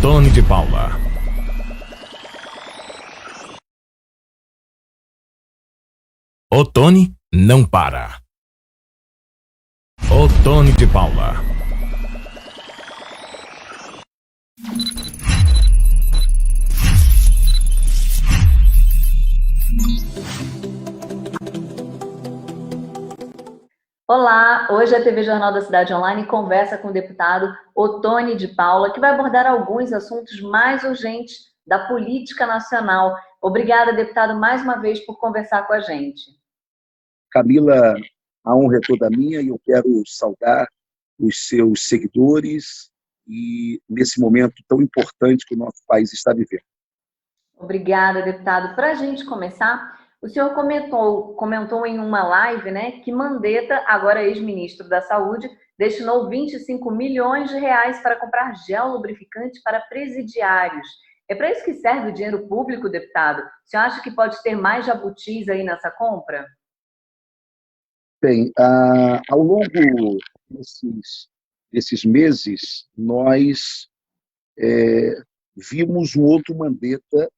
Otoni de Paula. Otoni não para. Otoni de Paula. Olá, hoje a TV Jornal da Cidade Online conversa com o deputado Otoni de Paula, que vai abordar alguns assuntos mais urgentes da política nacional. Obrigada, deputado, mais uma vez por conversar com a gente. Camila, a honra é toda minha e eu quero saudar os seus seguidores e nesse momento tão importante que o nosso país está vivendo. Obrigada, deputado. Para a gente começar, o senhor comentou em uma live, né, que Mandetta, agora ex-ministro da Saúde, destinou 25 milhões de reais para comprar gel lubrificante para presidiários. É para isso que serve o dinheiro público, deputado? O senhor acha que pode ter mais jabutis aí nessa compra? Bem, ao longo desses meses, nós vimos um outro Mandetta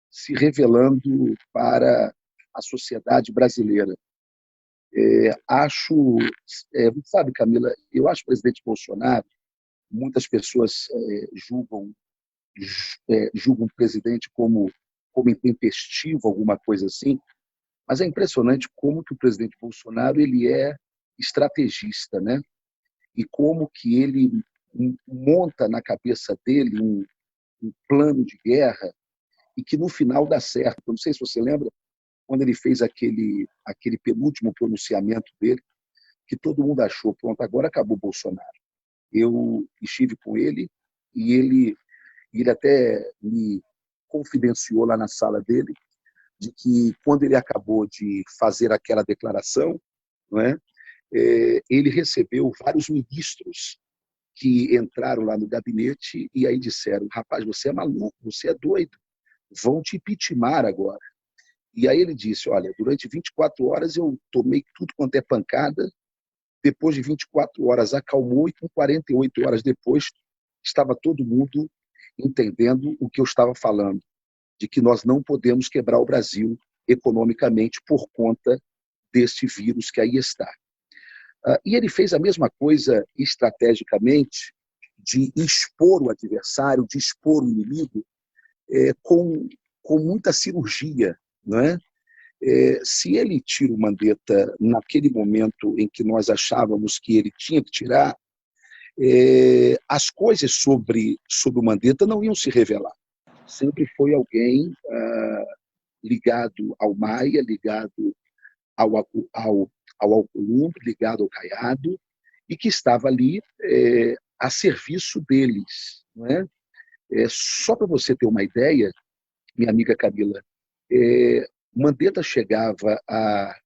se revelando para a sociedade brasileira. Sabe, Camila, eu acho que o presidente Bolsonaro, muitas pessoas julgam o presidente como intempestivo, alguma coisa assim, mas é impressionante como que o presidente Bolsonaro ele é estrategista, né? E como que ele monta na cabeça dele um plano de guerra e que no final dá certo. Eu não sei se você lembra, quando ele fez aquele penúltimo pronunciamento dele, que todo mundo achou, pronto, agora acabou o Bolsonaro. Eu estive com ele e ele até me confidenciou lá na sala dele de que quando ele acabou de fazer aquela declaração, não é, ele recebeu vários ministros que entraram lá no gabinete e aí disseram: rapaz, você é maluco, você é doido, vão te impeachment agora. E aí ele disse: olha, durante 24 horas eu tomei tudo quanto é pancada, depois de 24 horas acalmou e com 48 horas depois estava todo mundo entendendo o que eu estava falando, de que nós não podemos quebrar o Brasil economicamente por conta deste vírus que aí está. E ele fez a mesma coisa estrategicamente, de expor o adversário, de expor o inimigo, com muita cirurgia, não é? Se ele tira o Mandetta naquele momento em que nós achávamos que ele tinha que tirar, as coisas sobre o Mandetta não iam se revelar. Sempre foi alguém ligado ao Maia, ligado ao Alcolumbre, ligado ao Caiado, e que estava ali a serviço deles. Não é? Só para você ter uma ideia, minha amiga Camila, Mandetta chegava a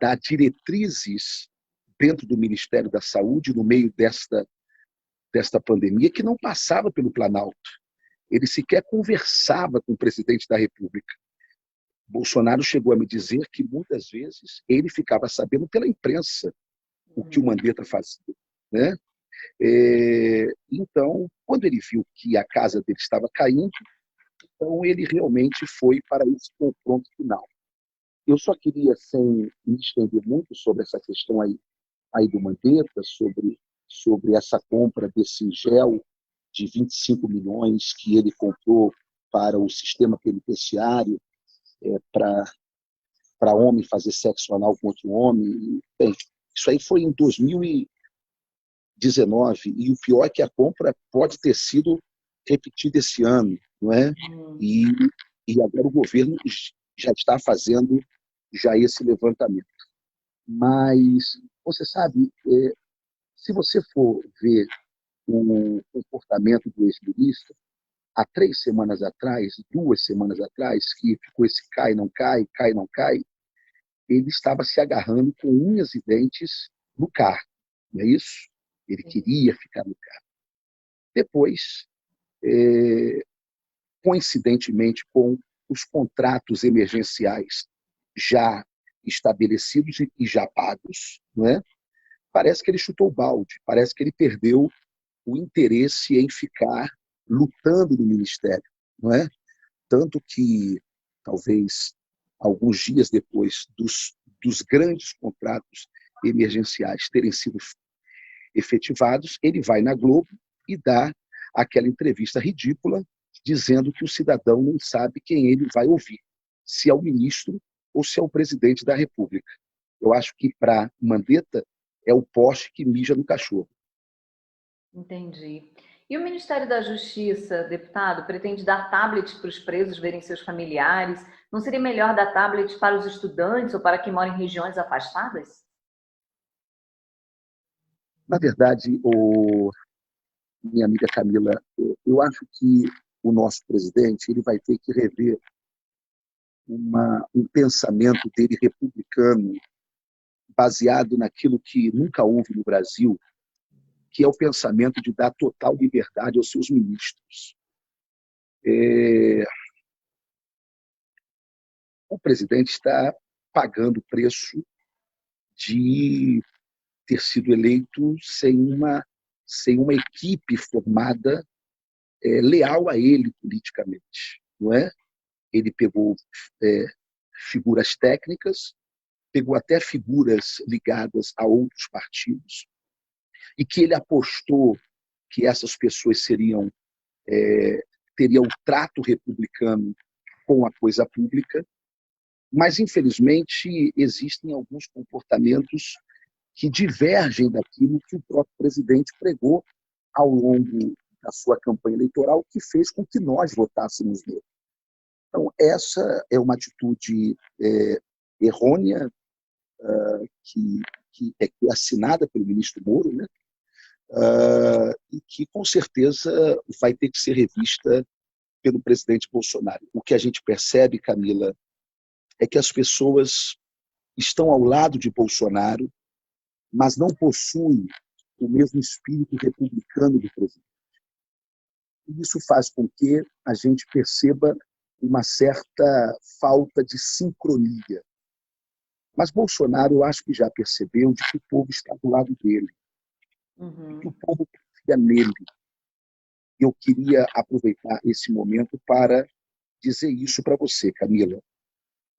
dar diretrizes dentro do Ministério da Saúde, no meio desta pandemia, que não passava pelo Planalto. Ele sequer conversava com o presidente da República. Bolsonaro chegou a me dizer que muitas vezes ele ficava sabendo pela imprensa o que o Mandetta fazia, né? Então, quando ele viu que a casa dele estava caindo, então ele realmente foi para esse confronto final. Eu só queria, sem me estender muito sobre essa questão aí do Mandetta, sobre essa compra desse gel de 25 milhões que ele comprou para o sistema penitenciário, para homem fazer sexo anal com outro homem. Bem, isso aí foi em 2019, e o pior é que a compra pode ter sido repetida esse ano, não é? E agora o governo já está fazendo já esse levantamento. Mas, você sabe, se você for ver o comportamento do ex-ministro, há 3 semanas atrás, 2 semanas atrás, que ficou esse cai, não cai, ele estava se agarrando com unhas e dentes no carro, não é isso? Ele queria ficar no carro. Depois, coincidentemente com os contratos emergenciais já estabelecidos e já pagos, não é? Parece que ele chutou o balde, parece que ele perdeu o interesse em ficar lutando no ministério, não é? Tanto que, talvez, alguns dias depois dos grandes contratos emergenciais terem sido efetivados, ele vai na Globo e dá aquela entrevista ridícula, dizendo que o cidadão não sabe quem ele vai ouvir, se é o ministro ou se é o presidente da República. Eu acho que, para Mandetta, é o poste que mija no cachorro. Entendi. E o Ministério da Justiça, deputado, pretende dar tablets para os presos verem seus familiares? Não seria melhor dar tablets para os estudantes ou para quem mora em regiões afastadas? Na verdade, minha amiga Camila, eu acho que o nosso presidente ele vai ter que rever um pensamento dele republicano, baseado naquilo que nunca houve no Brasil, que é o pensamento de dar total liberdade aos seus ministros. O presidente está pagando o preço de ter sido eleito sem uma equipe formada leal a ele politicamente, não é? Ele pegou figuras técnicas, pegou até figuras ligadas a outros partidos, e que ele apostou que essas pessoas teriam o trato republicano com a coisa pública, mas, infelizmente, existem alguns comportamentos que divergem daquilo que o próprio presidente pregou ao longo da sua campanha eleitoral, que fez com que nós votássemos nele. Então, essa é uma atitude errônea, que é assinada pelo ministro Moro, né? E que, com certeza, vai ter que ser revista pelo presidente Bolsonaro. O que a gente percebe, Camila, é que as pessoas estão ao lado de Bolsonaro, mas não possuem o mesmo espírito republicano do presidente. E isso faz com que a gente perceba uma certa falta de sincronia. Mas Bolsonaro, eu acho que já percebeu de que o povo está do lado dele, que o povo confia nele. Eu queria aproveitar esse momento para dizer isso para você, Camila.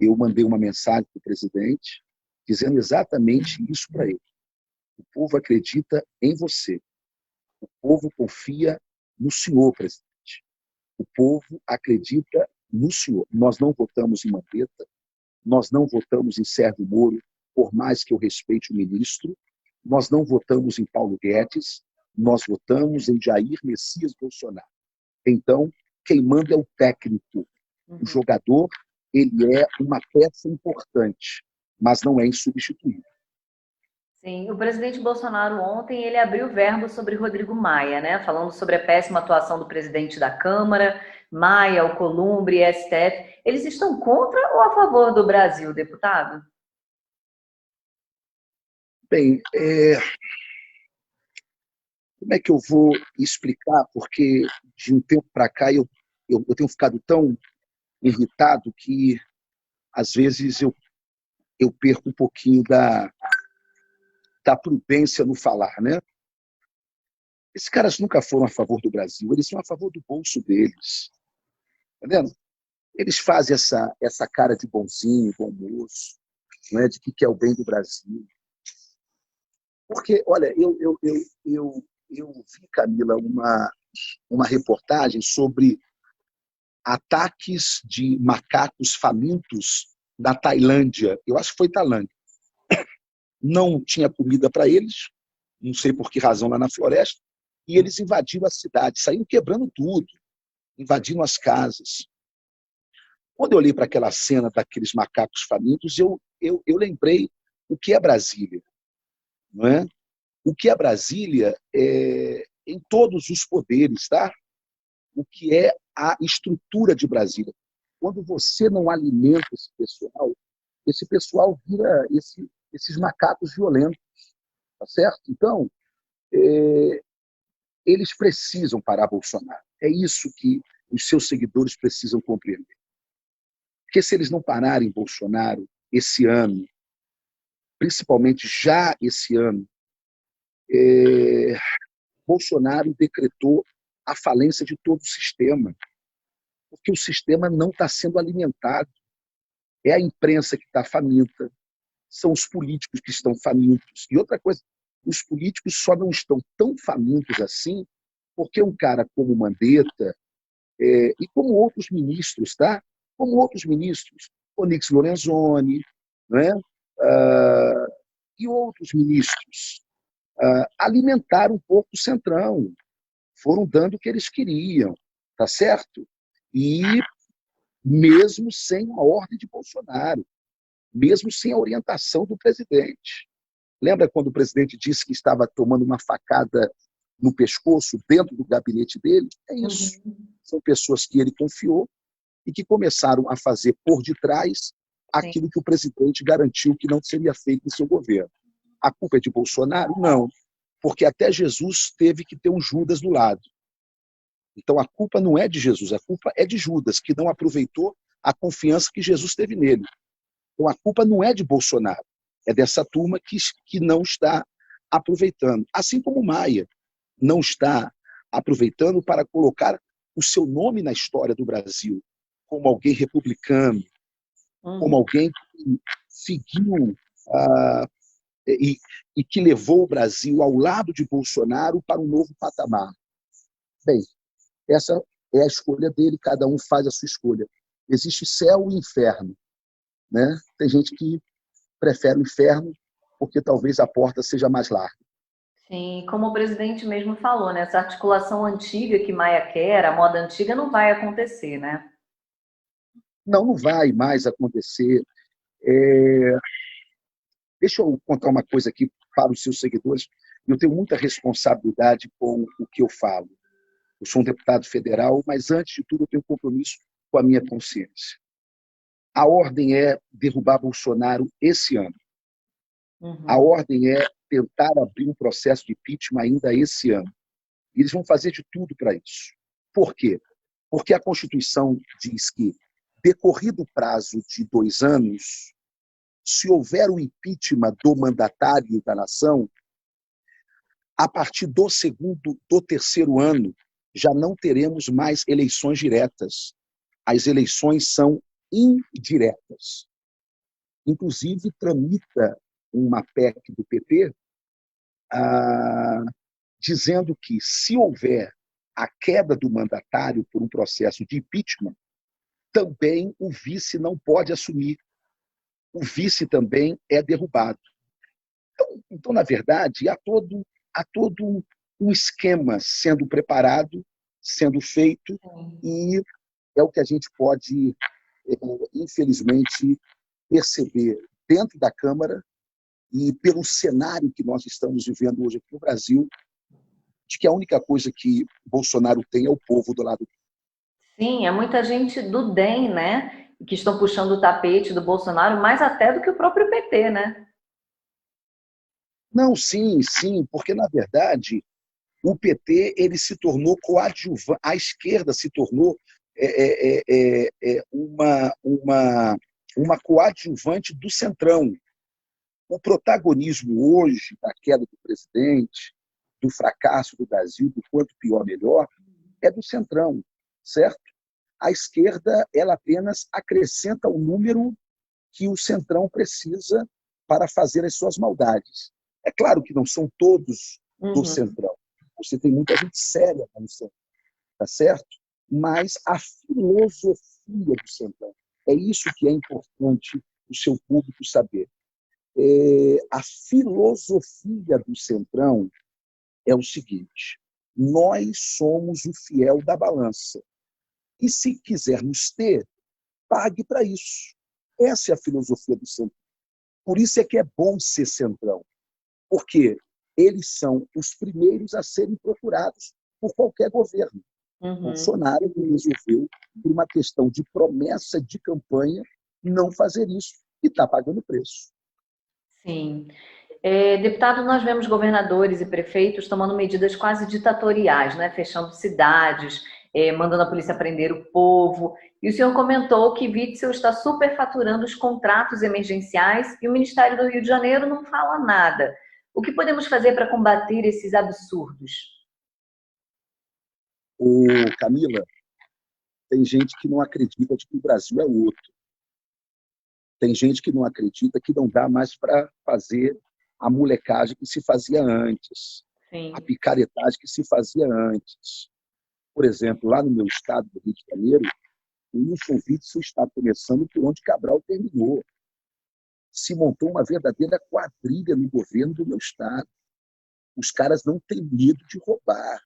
Eu mandei uma mensagem para o presidente dizendo exatamente isso para ele. O povo acredita em você. O povo confia no senhor, presidente. O povo acredita no senhor. Nós não votamos em Mandetta, nós não votamos em Sérgio Moro, por mais que eu respeite o ministro, nós não votamos em Paulo Guedes, nós votamos em Jair Messias Bolsonaro. Então, quem manda é o técnico. O jogador, ele é uma peça importante, mas não é insubstituível. Sim, o presidente Bolsonaro ontem ele abriu verbo sobre Rodrigo Maia, né? Falando sobre a péssima atuação do presidente da Câmara, Maia, Alcolumbre, STF. Eles estão contra ou a favor do Brasil, deputado? Bem, como é que eu vou explicar? Porque de um tempo para cá eu tenho ficado tão irritado que, às vezes, eu perco um pouquinho da prudência no falar, né? Esses caras nunca foram a favor do Brasil, eles são a favor do bolso deles. Tá vendo? Eles fazem essa cara de bonzinho, bom moço, não é? De que quer o bem do Brasil. Porque, olha, eu vi, Camila, uma reportagem sobre ataques de macacos famintos na Tailândia. Eu acho que foi Tailândia. Não tinha comida para eles, não sei por que razão, lá na floresta, e eles invadiram a cidade, saíram quebrando tudo, invadindo as casas. Quando eu olhei para aquela cena daqueles macacos famintos, eu lembrei o que é Brasília. Não é? O que é Brasília em todos os poderes, tá? O que é a estrutura de Brasília. Quando você não alimenta esse pessoal vira esses macacos violentos, tá certo? Então, eles precisam parar Bolsonaro. É isso que os seus seguidores precisam compreender. Porque se eles não pararem Bolsonaro esse ano, principalmente já esse ano, Bolsonaro decretou a falência de todo o sistema, porque o sistema não está sendo alimentado. É a imprensa que está faminta, são os políticos que estão famintos. E outra coisa, os políticos só não estão tão famintos assim porque um cara como Mandetta e como outros ministros, tá? Como outros ministros, Onyx Lorenzoni, né? E outros ministros, alimentaram um pouco o Centrão, foram dando o que eles queriam, tá certo? E mesmo sem a ordem de Bolsonaro, mesmo sem a orientação do presidente. Lembra quando o presidente disse que estava tomando uma facada no pescoço dentro do gabinete dele? É isso. São pessoas que ele confiou e que começaram a fazer por detrás aquilo que o presidente garantiu que não seria feito em seu governo. A culpa é de Bolsonaro? Não, porque até Jesus teve que ter um Judas do lado. Então a culpa não é de Jesus, a culpa é de Judas, que não aproveitou a confiança que Jesus teve nele. Então a culpa não é de Bolsonaro, é dessa turma que não está aproveitando. Assim como Maia não está aproveitando para colocar o seu nome na história do Brasil, como alguém republicano, como alguém que seguiu e que levou o Brasil ao lado de Bolsonaro para um novo patamar. Bem, essa é a escolha dele, cada um faz a sua escolha. Existe céu e inferno, né? Tem gente que prefere o inferno porque talvez a porta seja mais larga. Sim, como o presidente mesmo falou, né? Essa articulação antiga que Maia quer, a moda antiga, não vai acontecer, né? Não vai mais acontecer. Deixa eu contar uma coisa aqui para os seus seguidores. Eu tenho muita responsabilidade com o que eu falo. Eu sou um deputado federal, mas antes de tudo eu tenho um compromisso com a minha consciência. A ordem é derrubar Bolsonaro esse ano. A ordem é tentar abrir um processo de impeachment ainda esse ano. E eles vão fazer de tudo para isso. Por quê? Porque a Constituição diz que, decorrido o prazo de 2 anos, se houver o impeachment do mandatário da nação, a partir do 3º ano, já não teremos mais eleições diretas. As eleições são indiretas. Inclusive, tramita uma PEC do PT dizendo que, se houver a queda do mandatário por um processo de impeachment, também o vice não pode assumir. O vice também é derrubado. Então, na verdade, há todo um esquema sendo preparado, sendo feito, e é o que a gente pode, infelizmente, perceber dentro da Câmara e pelo cenário que nós estamos vivendo hoje aqui no Brasil, de que a única coisa que Bolsonaro tem é o povo do lado dele. Sim, é muita gente do DEM, né? Que estão puxando o tapete do Bolsonaro, mais até do que o próprio PT, né? Não, sim, porque, na verdade, o PT ele se tornou coadjuvante, a esquerda se tornou uma coadjuvante do Centrão. O protagonismo hoje da queda do presidente, do fracasso do Brasil, do quanto pior, melhor, é do Centrão, certo? A esquerda ela apenas acrescenta o número que o Centrão precisa para fazer as suas maldades. É claro que não são todos do Centrão. Você tem muita gente séria no Centrão, tá certo? Mas a filosofia do Centrão, é isso que é importante o seu público saber. A filosofia do Centrão é o seguinte: nós somos o fiel da balança. E se quisermos ter, pague para isso. Essa é a filosofia do Centrão. Por isso é que é bom ser Centrão, porque eles são os primeiros a serem procurados por qualquer governo. Bolsonaro resolveu, por uma questão de promessa de campanha, não fazer isso e está pagando preço. Sim. Deputado, nós vemos governadores e prefeitos tomando medidas quase ditatoriais, né? Fechando cidades, mandando a polícia prender o povo. E o senhor comentou que Witzel está superfaturando os contratos emergenciais e o Ministério do Rio de Janeiro não fala nada. O que podemos fazer para combater esses absurdos? Ô, Camila, tem gente que não acredita de que o Brasil é outro. Tem gente que não acredita que não dá mais para fazer a molecagem que se fazia antes, Sim. a picaretagem que se fazia antes. Por exemplo, lá no meu estado do Rio de Janeiro, o Wilson Witzel está começando por onde Cabral terminou. Se montou uma verdadeira quadrilha no governo do meu estado. Os caras não têm medo de roubar.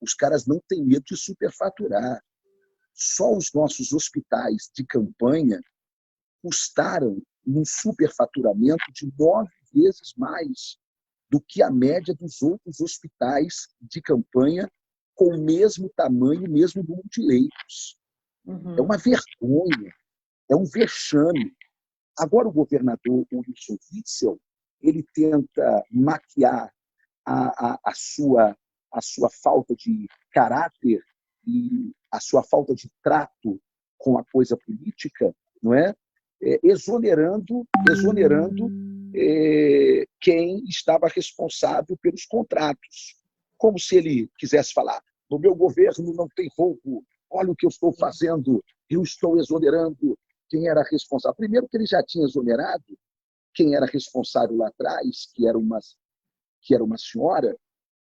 Os caras não têm medo de superfaturar. Só os nossos hospitais de campanha custaram um superfaturamento de 9 vezes mais do que a média dos outros hospitais de campanha com o mesmo tamanho, o mesmo número de leitos. É uma vergonha, é um vexame. Agora o governador Wilson Witzel, ele tenta maquiar a sua falta de caráter e a sua falta de trato com a coisa política, não é? Exonerando quem estava responsável pelos contratos. Como se ele quisesse falar, no meu governo não tem roubo, olha o que eu estou fazendo, eu estou exonerando quem era responsável. Primeiro que ele já tinha exonerado quem era responsável lá atrás, que era uma senhora,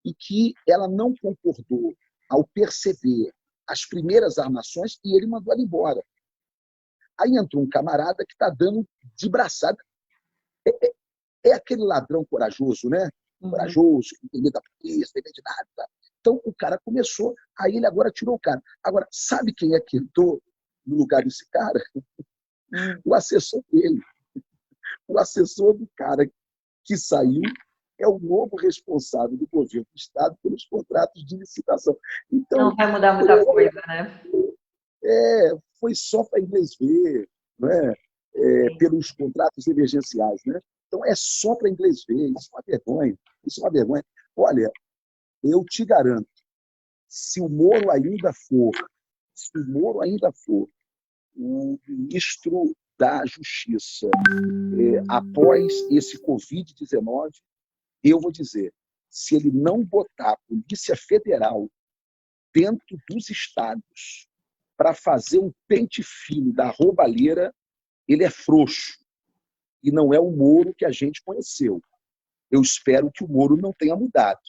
e que ela não concordou ao perceber as primeiras armações e ele mandou ela embora. Aí entrou um camarada que está dando de braçada. É aquele ladrão corajoso, né? Corajoso, que não tem medo da polícia, não tem medo de nada. Então o cara começou, aí ele agora tirou o cara. Agora, sabe quem é que entrou no lugar desse cara? O assessor dele. O assessor do cara que saiu é o novo responsável do governo do Estado pelos contratos de licitação. Então, não vai mudar muita coisa, né? Foi só para inglês ver, não é? Pelos contratos emergenciais. Né? Então, é só para inglês ver. Isso é uma vergonha. Isso é uma vergonha. Olha, eu te garanto, se o Moro ainda for o ministro da Justiça após esse Covid-19, eu vou dizer, se ele não botar a Polícia Federal dentro dos estados para fazer um pente fino da roubalheira, ele é frouxo. E não é o Moro que a gente conheceu. Eu espero que o Moro não tenha mudado.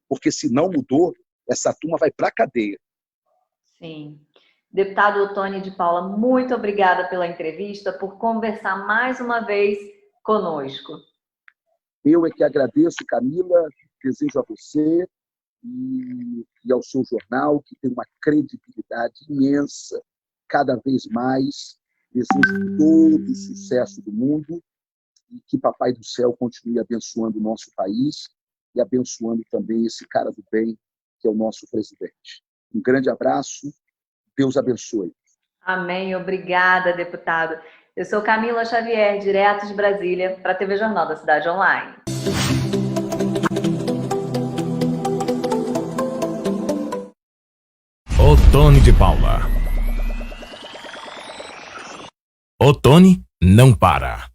Porque se não mudou, essa turma vai para a cadeia. Sim. Deputado Ottoni de Paula, muito obrigada pela entrevista, por conversar mais uma vez conosco. Eu é que agradeço, Camila, desejo a você e ao seu jornal, que tem uma credibilidade imensa, cada vez mais. Desejo todo o sucesso do mundo e que Papai do Céu continue abençoando o nosso país e abençoando também esse cara do bem, que é o nosso presidente. Um grande abraço, Deus abençoe. Amém, obrigada, deputado. Eu sou Camila Xavier, direto de Brasília, para a TV Jornal da Cidade Online. Ottoni de Paula. Ottoni não para.